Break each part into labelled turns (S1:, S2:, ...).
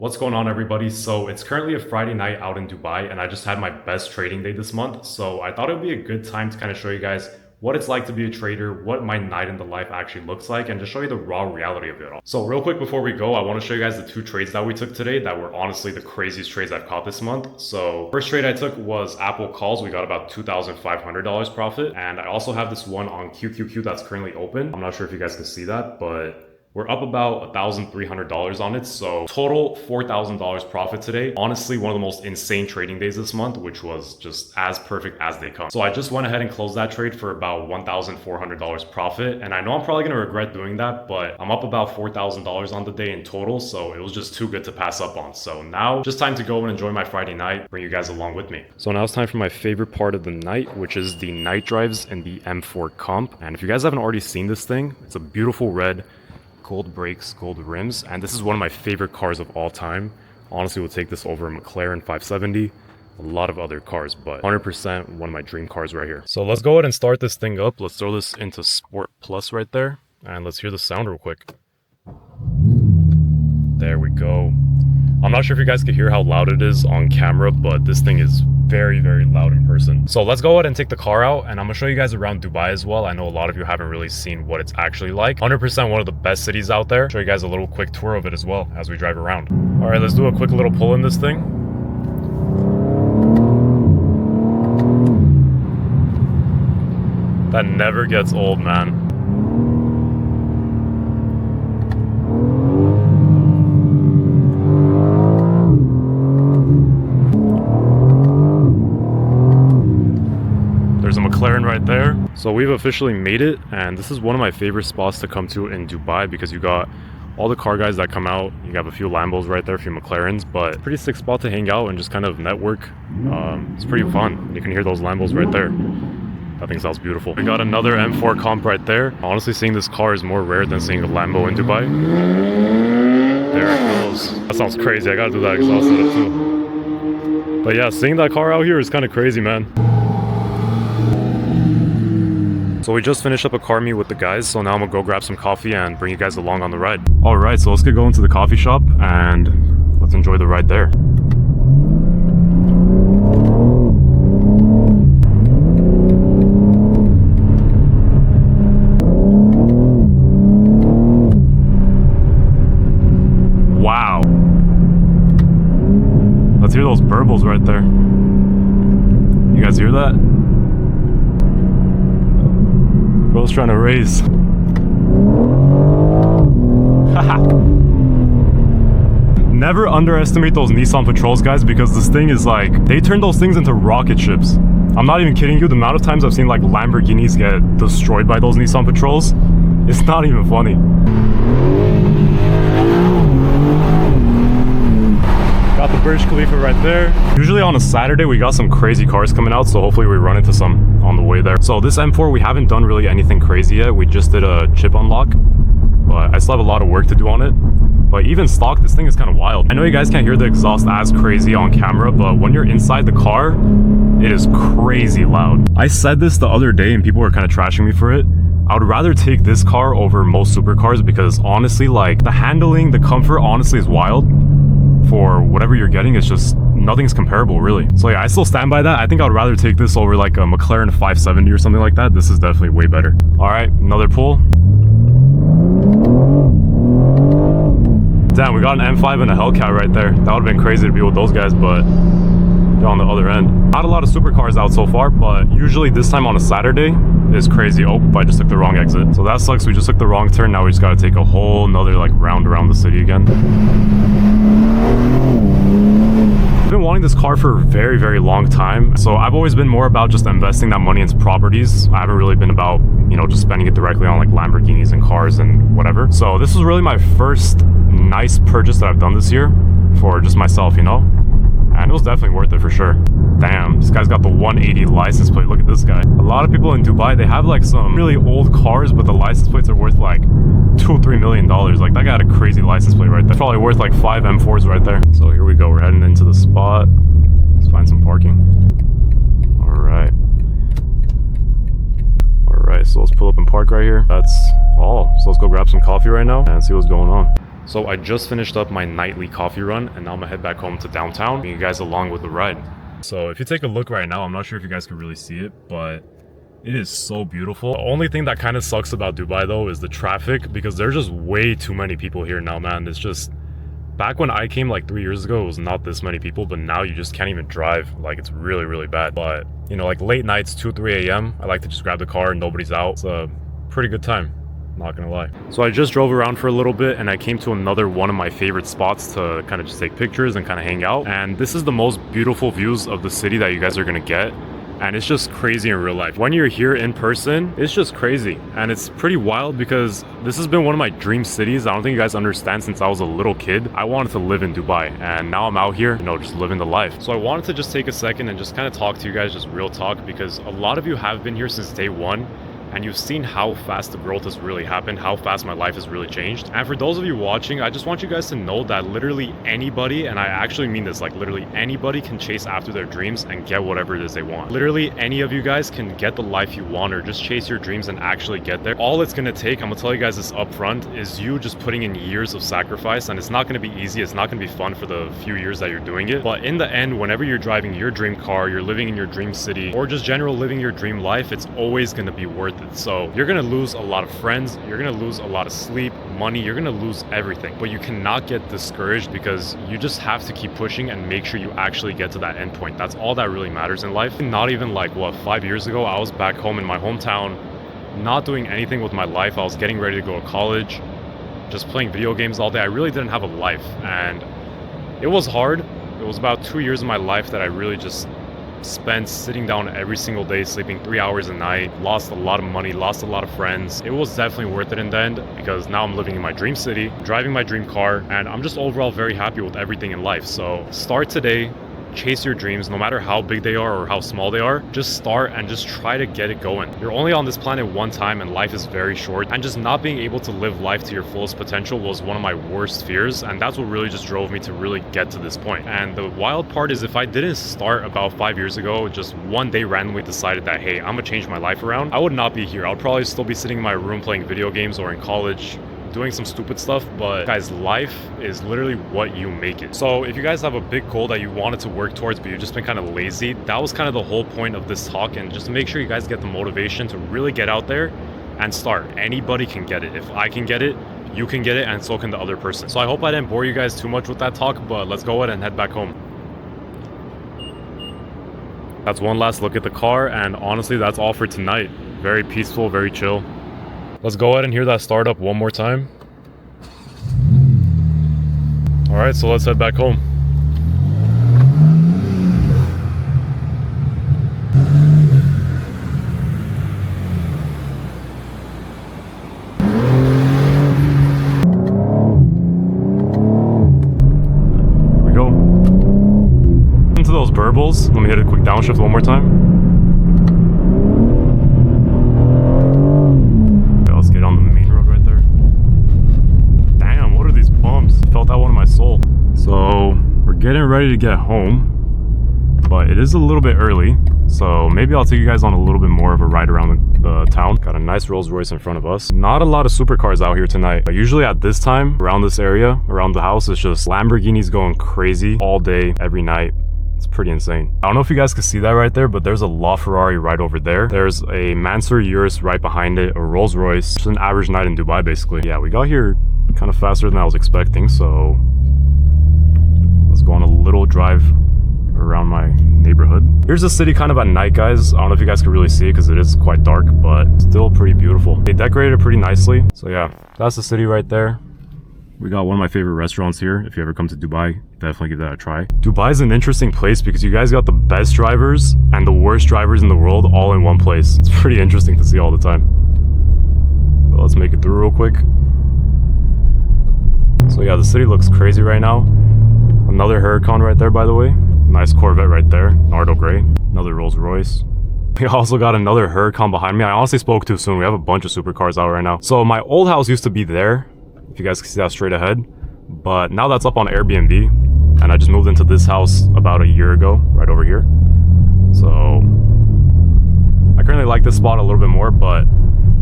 S1: What's going on, everybody? So it's currently a Friday night out in Dubai, and I just had my best trading day this month. So I thought it would be a good time to kind of show you guys what it's like to be a trader, what my night in the life actually looks like, and just show you the raw reality of it all. So real quick before we go, I want to show you guys the two trades that we took today that were honestly the craziest trades I've caught this month. So first trade I took was Apple calls. We got about $2,500 profit. And I also have this one on QQQ that's currently open. I'm not sure if you guys can see that, but we're up about $1,300 on it, so total $4,000 profit today. Honestly, one of the most insane trading days this month, which was just as perfect as they come. So I just went ahead and closed that trade for about $1,400 profit, and I know I'm probably gonna regret doing that, but I'm up about $4,000 on the day in total, so it was just too good to pass up on. So now, just time to go and enjoy my Friday night, bring you guys along with me. So now it's time for my favorite part of the night, which is the night drives in the M4 comp. And if you guys haven't already seen this thing, it's a beautiful red, gold brakes, gold rims, and this is one of my favorite cars of all time. Honestly, we'll take this over a McLaren 570, a lot of other cars, but 100% one of my dream cars right here. So let's go ahead and start this thing up. Let's throw this into Sport Plus right there, and let's hear the sound real quick. There we go. I'm not sure if you guys can hear how loud it is on camera, but this thing is very, very loud in person. So let's go ahead and take the car out, and I'm gonna show you guys around Dubai as well. I know a lot of you haven't really seen what it's actually like. 100% one of the best cities out there. Show you guys a little quick tour of it as well as we drive around. All right, let's do a quick little pull in this thing. That never gets old, man. There's a McLaren right there. So we've officially made it, and this is one of my favorite spots to come to in Dubai because you got all the car guys that come out. You have a few Lambos right there, a few McLarens, but pretty sick spot to hang out and just kind of network. It's pretty fun. You can hear those Lambos right there. That thing sounds beautiful. We got another M4 comp right there. Honestly, seeing this car is more rare than seeing a Lambo in Dubai. There it goes. That sounds crazy. I gotta do that exhaust setup too. But yeah, seeing that car out here is kind of crazy, man. So we just finished up a car meet with the guys, so now I'm gonna go grab some coffee and bring you guys along on the ride. Alright, so let's get going to the coffee shop and let's enjoy the ride there. Wow. Let's hear those burbles right there. You guys hear that? Bro's trying to race. Never underestimate those Nissan Patrols, guys, because this thing is like, they turn those things into rocket ships. I'm not even kidding you. The amount of times I've seen like Lamborghinis get destroyed by those Nissan Patrols, it's not even funny. Got the Burj Khalifa right there. Usually on a Saturday we got some crazy cars coming out, so hopefully we run into some on the way there. So this M4, we haven't done really anything crazy yet. We just did a chip unlock, but I still have a lot of work to do on it. But even stock, this thing is kind of wild. I know you guys can't hear the exhaust as crazy on camera, but when you're inside the car, it is crazy loud. I said this the other day and people were kind of trashing me for it. I would rather take this car over most supercars because honestly, like, the handling, the comfort honestly is wild. For whatever you're getting, it's just nothing's comparable, really. So yeah, I still stand by that. I think I would rather take this over like a McLaren 570 or something like that. This is definitely way better. All right, another pull. Damn, we got an M5 and a Hellcat right there. That would have been crazy to be with those guys, but they're on the other end. Not a lot of supercars out so far, but usually this time on a Saturday is crazy. Oh, I just took the wrong exit. So that sucks. We just took the wrong turn. Now we just got to take a whole nother like round around the city again. I've been wanting this car for a very, very long time. So I've always been more about just investing that money into properties. I haven't really been about, you know, just spending it directly on like Lamborghinis and cars and whatever. So this was really my first nice purchase that I've done this year for just myself, you know? And it was definitely worth it for sure. Damn, this guy's got the 180 license plate. Look at this guy. A lot of people in Dubai, they have like some really old cars, but the license plates are worth like $2-3 million. Like, that guy had a crazy license plate right there. It's probably worth like 5 M4s right there. So here we go. We're heading into the spot. Let's find some parking. All right. So let's pull up and park right here. That's all. So let's go grab some coffee right now and see what's going on. So I just finished up my nightly coffee run, and now I'm gonna head back home to downtown, bring you guys along with the ride. So if you take a look right now, I'm not sure if you guys can really see it, but it is so beautiful. The only thing that kind of sucks about Dubai though is the traffic, because there's just way too many people here now, man. It's just, back when I came like 3 years ago, it was not this many people, but now you just can't even drive. Like, it's really, really bad. But, you know, like late nights, 2 or 3 a.m., I like to just grab the car and nobody's out. It's a pretty good time, not gonna lie. So I just drove around for a little bit and I came to another one of my favorite spots to kind of just take pictures and kind of hang out. And this is the most beautiful views of the city that you guys are gonna get. And it's just crazy in real life. When you're here in person, it's just crazy. And it's pretty wild because this has been one of my dream cities. I don't think you guys understand, since I was a little kid, I wanted to live in Dubai. And now I'm out here, you know, just living the life. So I wanted to just take a second and just kind of talk to you guys, just real talk, because a lot of you have been here since day one. And you've seen how fast the growth has really happened, how fast my life has really changed. And for those of you watching, I just want you guys to know that literally anybody, and I actually mean this, like literally anybody can chase after their dreams and get whatever it is they want. Literally any of you guys can get the life you want, or just chase your dreams and actually get there. All it's gonna take, I'm gonna tell you guys this up front, is you just putting in years of sacrifice. And it's not gonna be easy, it's not gonna be fun for the few years that you're doing it. But in the end, whenever you're driving your dream car, you're living in your dream city, or just general living your dream life, it's always gonna be worth it. So you're gonna lose a lot of friends, you're gonna lose a lot of sleep, money, you're gonna lose everything. But you cannot get discouraged, because you just have to keep pushing and make sure you actually get to that end point. That's all that really matters in life. Not even like, what, 5 years ago, I was back home in my hometown, not doing anything with my life. I was getting ready to go to college, just playing video games all day. I really didn't have a life, and it was hard. It was about 2 years of my life that I really just spent sitting down every single day, sleeping 3 hours a night, lost a lot of money, lost a lot of friends. It was definitely worth it in the end, because now I'm living in my dream city, driving my dream car, and I'm just overall very happy with everything in life. So start today, chase your dreams, no matter how big they are or how small they are. Just start and just try to get it going. You're only on this planet one time, and life is very short, and just not being able to live life to your fullest potential was one of my worst fears, and that's what really just drove me to really get to this point. And the wild part is, if I didn't start about 5 years ago, just one day randomly decided that, hey, I'm gonna change my life around, I would not be here. I would probably still be sitting in my room playing video games, or in college doing some stupid stuff. But guys, life is literally what you make it. So if you guys have a big goal that you wanted to work towards, but you've just been kind of lazy, that was kind of the whole point of this talk. And just to make sure you guys get the motivation to really get out there and start. Anybody can get it. If I can get it, you can get it, and so can the other person. So I hope I didn't bore you guys too much with that talk, but let's go ahead and head back home. That's one last look at the car, and honestly, that's all for tonight. Very peaceful, very chill. Let's go ahead and hear that start up one more time. All right, so let's head back home. Here we go. Into those burbles. Let me hit a quick downshift one more time. Get on the main road right there. Damn, what are these bumps? Felt that one in my soul. So we're getting ready to get home, but it is a little bit early, so maybe I'll take you guys on a little bit more of a ride around the town. Got a nice Rolls Royce in front of us. Not a lot of supercars out here tonight. Usually at this time around this area, around the house, it's just Lamborghinis going crazy all day, every night. It's pretty insane. I don't know if you guys can see that right there, but there's a LaFerrari right over there. There's a Mansour Urus right behind it, a Rolls Royce. Just an average night in Dubai, basically. Yeah, we got here kind of faster than I was expecting, so let's go on a little drive around my neighborhood. Here's the city kind of at night, guys. I don't know if you guys can really see it because it is quite dark, but still pretty beautiful. They decorated it pretty nicely. So yeah, that's the city right there. We got one of my favorite restaurants here. If you ever come to Dubai, definitely give that a try. Dubai is an interesting place because you guys got the best drivers and the worst drivers in the world all in one place. It's pretty interesting to see all the time. But let's make it through real quick. So yeah, the city looks crazy right now. Another Huracan right there, by the way. Nice Corvette right there, Nardo Gray. Another Rolls Royce. We also got another Huracan behind me. I honestly spoke too soon. We have a bunch of supercars out right now. So my old house used to be there, if you guys can see that straight ahead, but now that's up on Airbnb, and I just moved into this house about a year ago, right over here. So I currently like this spot a little bit more, but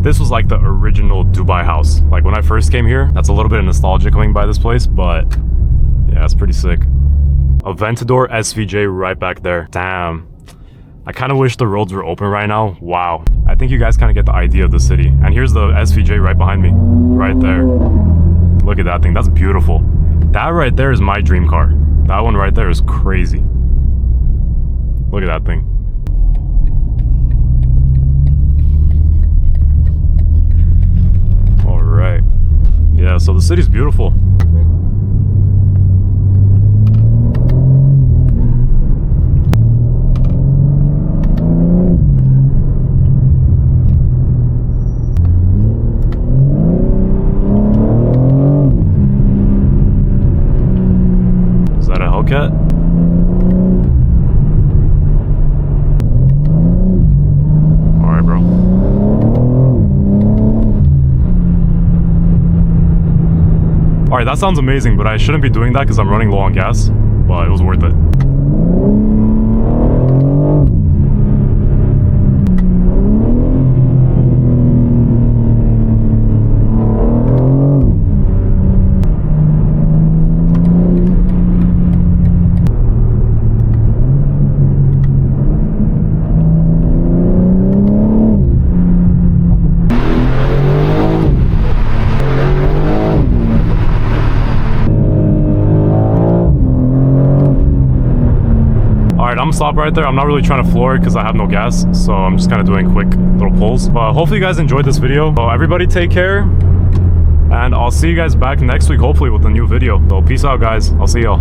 S1: This was like the original Dubai house. Like when I first came here, that's a little bit of nostalgia coming by this place, but yeah, it's pretty sick. Aventador SVJ right back there. Damn. I kind of wish the roads were open right now. Wow. I think you guys kind of get the idea of the city. And here's the SVJ right behind me. Right there. Look at that thing. That's beautiful. That right there is my dream car. That one right there is crazy. Look at that thing. All right. Yeah, so the city's beautiful. Hellcat? Alright, bro. Alright, that sounds amazing, but I shouldn't be doing that because I'm running low on gas, but it was worth it. Alright, I'm gonna stop right there. I'm not really trying to floor it because I have no gas, so I'm just kind of doing quick little pulls. But hopefully you guys enjoyed this video. So everybody take care, and I'll see you guys back next week, hopefully with a new video. So peace out, guys. I'll see y'all.